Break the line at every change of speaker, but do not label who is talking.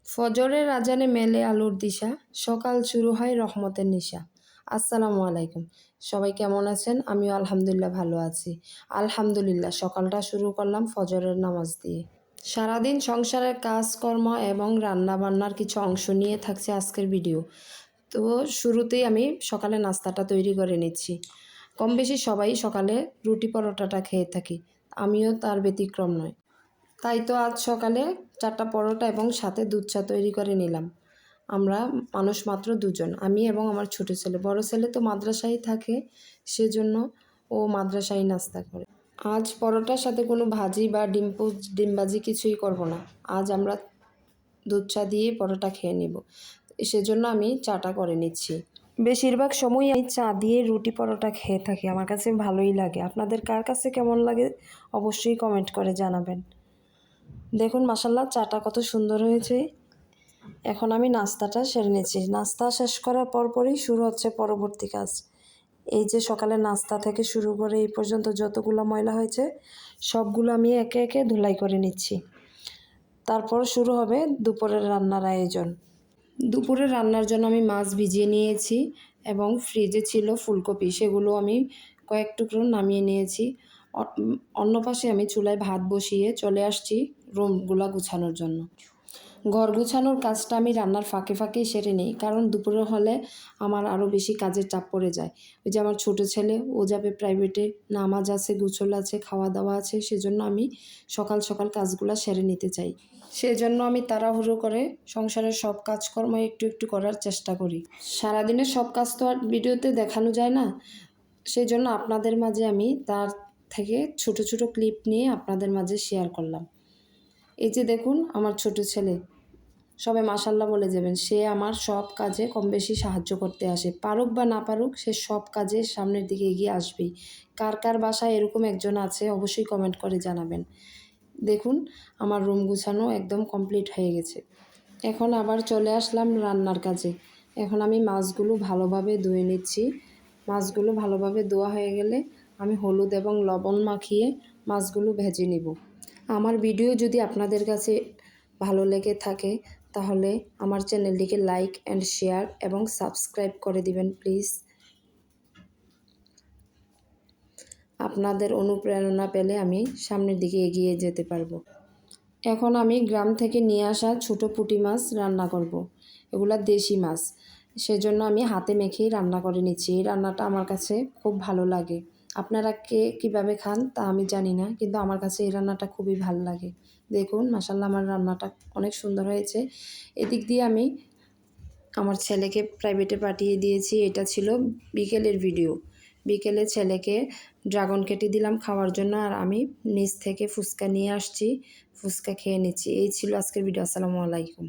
ফজরের আজানে মেলে আলোর দিশা, সকাল শুরু হয় রহমতের নিশা। আসসালামু আলাইকুম। সবাই কেমন আছেন? আমিও আলহামদুলিল্লাহ ভালো আছি। আলহামদুলিল্লাহ সকালটা শুরু করলাম ফজরের নামাজ দিয়ে। সারাদিন সংসারের কাজকর্ম এবং রান্নাবান্নার কিছু অংশ নিয়ে থাকছে আজকের ভিডিও। তো শুরুতেই আমি সকালে নাস্তাটা তৈরি করে নিচ্ছি। কম বেশি সবাই সকালে রুটি পরোটাটা খেয়ে থাকি, আমিও তার ব্যতিক্রম নয়। তাই তো আজ সকালে 4টা পরোটা এবং সাথে দুধ চা তৈরি করে নিলাম। আমরা মানুষ মাত্র দুজন, আমি এবং আমার ছোট ছেলে। বড় ছেলে তো মাদ্রাসায় থাকে, সেজন্য ও মাদ্রাসায় নাস্তা করে। আজ পরোটার সাথে কোনো ভাজি বা ডিমবাজি কিছুই করব না। আজ আমরা দুধ চা দিয়ে পরোটা খেয়ে নেব, সেজন্য আমি চাটা করে নিচ্ছি। বেশিরভাগ সময় আমি চা দিয়ে রুটি পরোটা খেয়ে থাকি, আমার কাছে ভালোই লাগে। আপনাদের কার কাছে কেমন লাগে অবশ্যই কমেন্ট করে জানাবেন। দেখুন মাশাল্লাহ চাটা কত সুন্দর হয়েছে। এখন আমি নাস্তাটা সেরে নিচ্ছি। নাস্তা শেষ করার পরপরই শুরু হচ্ছে পরবর্তী কাজ। এই যে সকালে নাস্তা থেকে শুরু করে এই পর্যন্ত যতগুলো ময়লা হয়েছে সবগুলো আমি একে একে ধুলাই করে নিচ্ছি। তারপর শুরু হবে দুপুরের রান্নার আয়োজন। দুপুরের রান্নার জন্য আমি মাছ ভিজিয়ে নিয়েছি এবং ফ্রিজে ছিল ফুলকপি, সেগুলো আমি কয়েক টুকরো নামিয়ে নিয়েছি। অন্য পাশে আমি চুলায় ভাত বসিয়ে চলে আসছি রুমগুলা গুছানোর জন্য। ঘর গুছানোর কাজটা আমি রান্নার ফাঁকে ফাঁকেই সেরে নিই, কারণ দুপুরে হলে আমার আরও বেশি কাজের চাপ পড়ে যায়। ওই যে আমার ছোটো ছেলে, ও যাবে প্রাইভেটে, নামাজ আছে, গোসল আছে, খাওয়া দাওয়া আছে, সেজন্য আমি সকাল সকাল কাজগুলো সেরে নিতে চাই। সেজন্য আমি তাড়াহুড়ো করে সংসারের সব কাজকর্ম একটু একটু করার চেষ্টা করি। সারাদিনের সব কাজ তো আর ভিডিওতে দেখানো যায় না, সেই জন্য আপনাদের মাঝে আমি তার থেকে ছোট ছোট ক্লিপ নিয়ে আপনাদের মাঝে শেয়ার করলাম। এই যে দেখুন আমার ছোট ছেলে, সবাই মাশাল্লাহ বলে যাবেন, সে আমার সব কাজে কম বেশি সাহায্য করতে আসে। পারুক বা না পারুক, সে সব কাজে সামনের দিকে এগিয়ে আসবেই। কার কার বাসায় এরকম একজন আছে অবশ্যই কমেন্ট করে জানাবেন। দেখুন আমার রুম গুছানো একদম কমপ্লিট হয়ে গেছে। এখন আবার চলে আসলাম রান্নার কাজে। এখন আমি মাছগুলো ভালোভাবে ধুয়ে নিচ্ছি। মাছগুলো ভালোভাবে ধোয়া হয়ে গেলে আমি হলুদ এবং লবণ মাখিয়ে মাছগুলো ভেজে নিব। আমার ভিডিও যদি আপনাদের কাছে ভালো লেগে থাকে তাহলে আমার চ্যানেলটিকে লাইক অ্যান্ড শেয়ার এবং সাবস্ক্রাইব করে দিবেন প্লিজ। আপনাদের অনুপ্রেরণা পেলে আমি সামনের দিকে এগিয়ে যেতে পারবো। এখন আমি গ্রাম থেকে নিয়ে আসা ছোটো পুঁটি মাছ রান্না করব। এগুলা দেশি মাছ, সেজন্য আমি হাতে মেখেই রান্না করে নিচ্ছি। এই রান্নাটা আমার কাছে খুব ভালো লাগে। আপনারা কে কীভাবে খান তা আমি জানি না, কিন্তু আমার কাছে এই রান্নাটা খুবই ভালো লাগে। দেখুন মাশাল্লাহ আমার রান্নাটা অনেক সুন্দর হয়েছে। এদিক দিয়ে আমি আমার ছেলেকে প্রাইভেটে পাঠিয়ে দিয়েছি। এটা ছিল বিকেলের ভিডিও। বিকেলে ছেলেকে ড্রাগন কেটে দিলাম খাওয়ার জন্য, আর আমি নিচ থেকে ফুচকা নিয়ে আসছি, ফুচকা খেয়ে নিচ্ছি। এই ছিল আজকের ভিডিও। আসসালামু আলাইকুম।